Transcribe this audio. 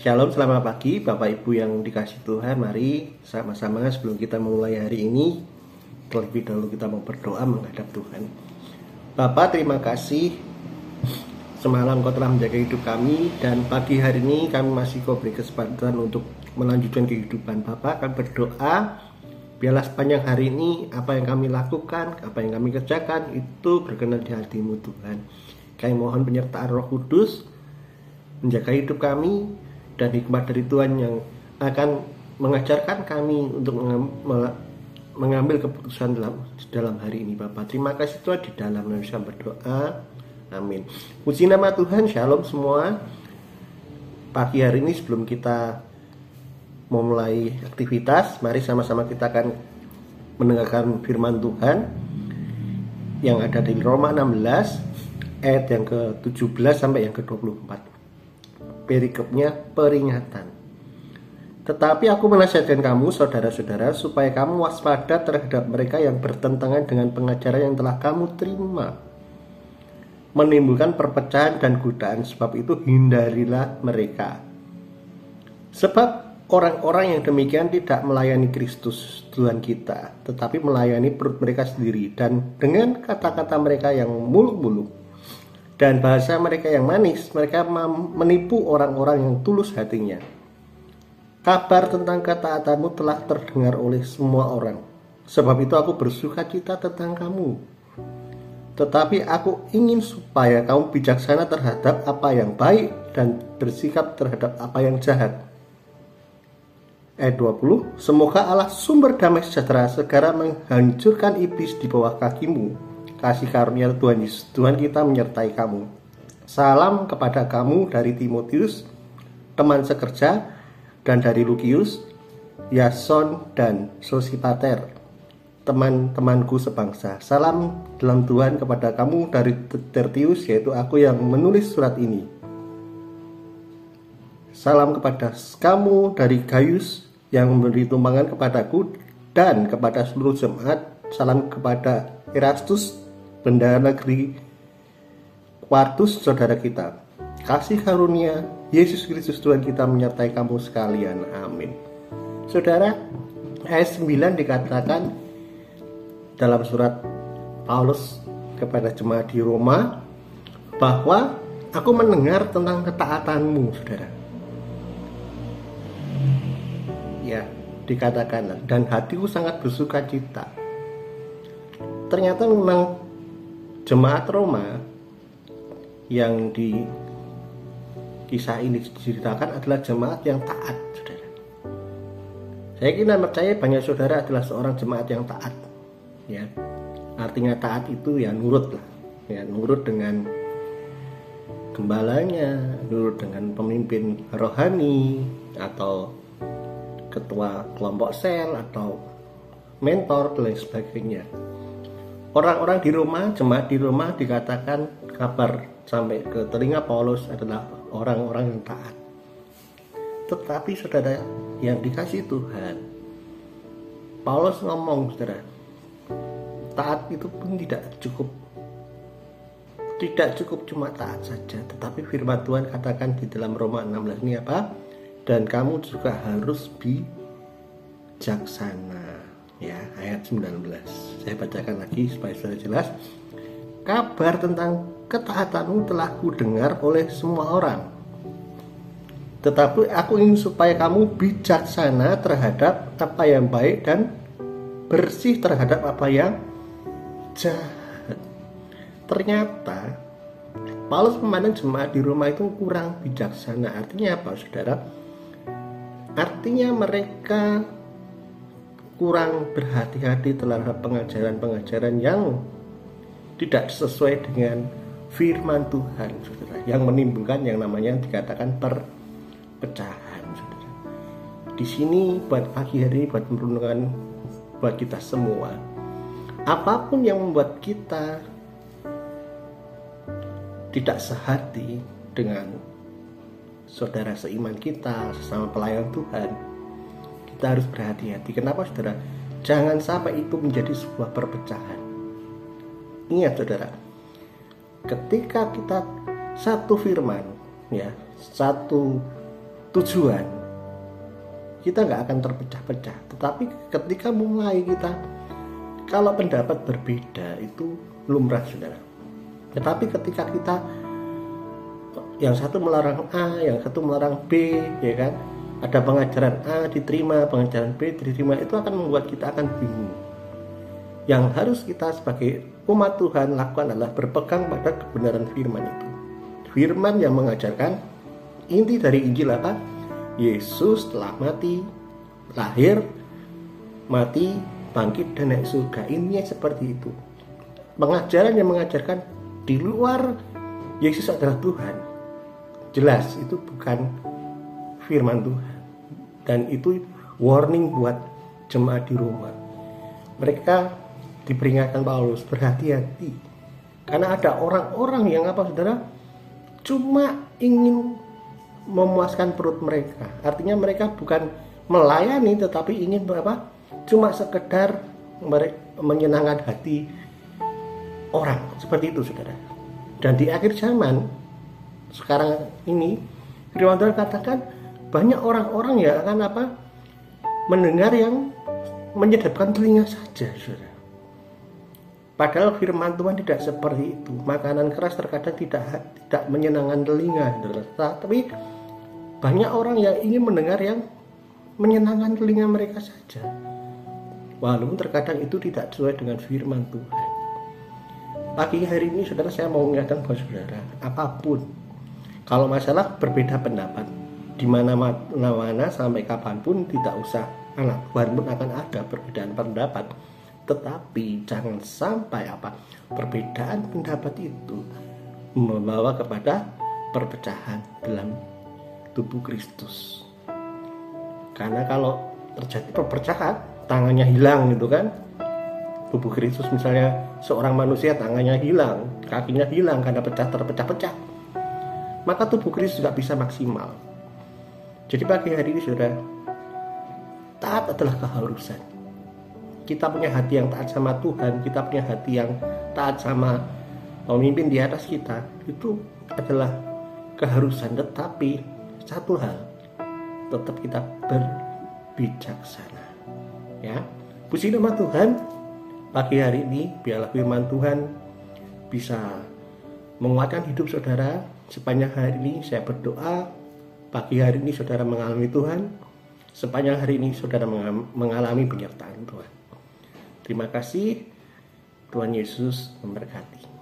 Shalom, selamat pagi Bapak Ibu yang dikasih Tuhan. Mari sama-sama sebelum kita memulai hari ini, terlebih dahulu kita mau berdoa menghadap Tuhan. Bapak, terima kasih semalam Kau telah menjaga hidup kami, dan pagi hari ini kami masih Kau beri kesempatan untuk melanjutkan kehidupan. Bapak, kami berdoa biarlah sepanjang hari ini apa yang kami lakukan, apa yang kami kerjakan itu berkenan di hati-Mu Tuhan. Kami mohon penyertaan Roh Kudus menjaga hidup kami, dan hikmat dari Tuhan yang akan mengajarkan kami untuk mengambil keputusan dalam hari ini. Bapak, terima kasih Tuhan, di dalam nama Yesus berdoa, amin. Puji nama Tuhan. Shalom semua. Pagi hari ini sebelum kita memulai aktivitas, mari sama-sama kita akan mendengarkan firman Tuhan yang ada di Roma 16 ayat yang ke-17 sampai yang ke-24. Perikopnya peringatan. Tetapi aku menasihatkan kamu, saudara-saudara, supaya kamu waspada terhadap mereka yang bertentangan dengan pengajaran yang telah kamu terima, menimbulkan perpecahan dan godaan. Sebab itu hindarilah mereka. Sebab orang-orang yang demikian tidak melayani Kristus Tuhan kita, tetapi melayani perut mereka sendiri, dan dengan kata-kata mereka yang muluk-muluk dan bahasa mereka yang manis, mereka menipu orang-orang yang tulus hatinya. Kabar tentang ketaatanmu telah terdengar oleh semua orang. Sebab itu aku bersuka cita tentang kamu. Tetapi aku ingin supaya kamu bijaksana terhadap apa yang baik dan bersikap terhadap apa yang jahat. Ayat 20, semoga Allah sumber damai sejahtera segera menghancurkan iblis di bawah kakimu. Kasih karunia Tuhan Yesus Tuhan kita menyertai kamu. Salam kepada kamu dari Timotius, teman sekerja, dan dari Lukius, Yason, dan Sosipater, teman-temanku sebangsa. Salam dalam Tuhan kepada kamu dari Tertius, yaitu aku yang menulis surat ini. Salam kepada kamu dari Gaius yang memberi tumpangan kepadaku, dan kepada seluruh jemaat. Salam kepada Erastus, bendahara negeri Quartus, saudara kita. Kasih karunia Yesus Kristus Tuhan kita menyertai kamu sekalian. Amin. Saudara, ayat 9 dikatakan dalam surat Paulus kepada jemaat di Roma bahwa aku mendengar tentang ketaatanmu, saudara. Ya, dikatakan, dan hatiku sangat bersuka cita. Ternyata memang jemaat Roma yang di kisah ini diceritakan adalah jemaat yang taat, saudara. Saya kira percaya banyak saudara adalah seorang jemaat yang taat, ya. Artinya taat itu ya nurut lah, ya, nurut dengan gembalanya, nurut dengan pemimpin rohani atau ketua kelompok sel atau mentor dan lain sebagainya. Orang-orang di Roma, jemaat di Roma dikatakan kabar sampai ke telinga Paulus adalah orang-orang yang taat. Tetapi saudara yang dikasih Tuhan, Paulus ngomong, saudara, taat itu pun tidak cukup. Tidak cukup cuma taat saja, tetapi firman Tuhan katakan di dalam Roma 16 ini apa? Dan kamu juga harus bijaksana. Ya, ayat 19. Saya bacakan lagi supaya sudah jelas. Kabar tentang ketaatanmu telah kudengar oleh semua orang. Tetapi aku ingin supaya kamu bijaksana terhadap apa yang baik dan bersih terhadap apa yang jahat. Ternyata Paulus memandang jemaat di Roma itu kurang bijaksana. Artinya apa, saudara? Artinya mereka kurang berhati-hati terhadap pengajaran-pengajaran yang tidak sesuai dengan firman Tuhan, saudara, yang menimbulkan yang namanya dikatakan perpecahan, saudara. Di sini buat pagi hari ini, buat merenungkan buat kita semua, apapun yang membuat kita tidak sehati dengan saudara seiman kita, sesama pelayan Tuhan, kita harus berhati-hati. Kenapa, saudara? Jangan sampai itu menjadi sebuah perpecahan. Ingat, saudara, ketika kita satu firman, ya, satu tujuan, kita nggak akan terpecah-pecah. Tetapi ketika mulai kita, kalau pendapat berbeda itu lumrah, saudara. Tetapi ketika kita, yang satu melarang A, yang satu melarang B, ya kan, ada pengajaran A diterima, pengajaran B diterima, itu akan membuat kita akan bingung. Yang harus kita sebagai umat Tuhan lakukan adalah berpegang pada kebenaran firman itu. Firman yang mengajarkan inti dari Injil apa? Yesus telah mati, lahir, mati, bangkit, dan naik surga. Intinya seperti itu. Pengajaran yang mengajarkan di luar Yesus adalah Tuhan, jelas itu bukan firman Tuhan. Dan itu warning buat jemaat di Roma. Mereka diperingatkan Paulus, berhati-hati, karena ada orang-orang yang apa, saudara, cuma ingin memuaskan perut mereka. Artinya mereka bukan melayani, tetapi ingin apa? Cuma sekedar menyenangkan hati orang. Seperti itu, saudara. Dan di akhir zaman sekarang ini, firman Tuhan katakan banyak orang-orang yang akan apa? Mendengar yang menyedapkan telinga saja, saudara. Padahal firman Tuhan tidak seperti itu. Makanan keras terkadang tidak menyenangkan telinga, saudara. Tapi banyak orang yang ingin mendengar yang menyenangkan telinga mereka saja. Walaupun terkadang itu tidak sesuai dengan firman Tuhan. Pagi hari ini, saudara, saya mau mengingatkan buat saudara, apapun, kalau masalah berbeda pendapat, di mana-mana sampai kapanpun, tidak usah, anak Tuhan pun akan ada perbedaan pendapat. Tetapi jangan sampai apa, perbedaan pendapat itu membawa kepada perpecahan dalam tubuh Kristus. Karena kalau terjadi perpecahan, tangannya hilang gitu kan. Tubuh Kristus misalnya, seorang manusia tangannya hilang, kakinya hilang karena terpecah-pecah, maka tubuh Kristus tidak bisa maksimal. Jadi pagi hari ini, saudara, taat adalah keharusan. Kita punya hati yang taat sama Tuhan, kita punya hati yang taat sama pemimpin di atas kita, itu adalah keharusan. Tetapi satu hal, tetap kita berbijaksana, ya. Puji nama Tuhan. Pagi hari ini biarlah firman Tuhan bisa menguatkan hidup saudara. Sepanjang hari ini saya berdoa, pagi hari ini saudara mengalami Tuhan, sepanjang hari ini saudara mengalami penyertaan Tuhan. Terima kasih, Tuhan Yesus memberkati.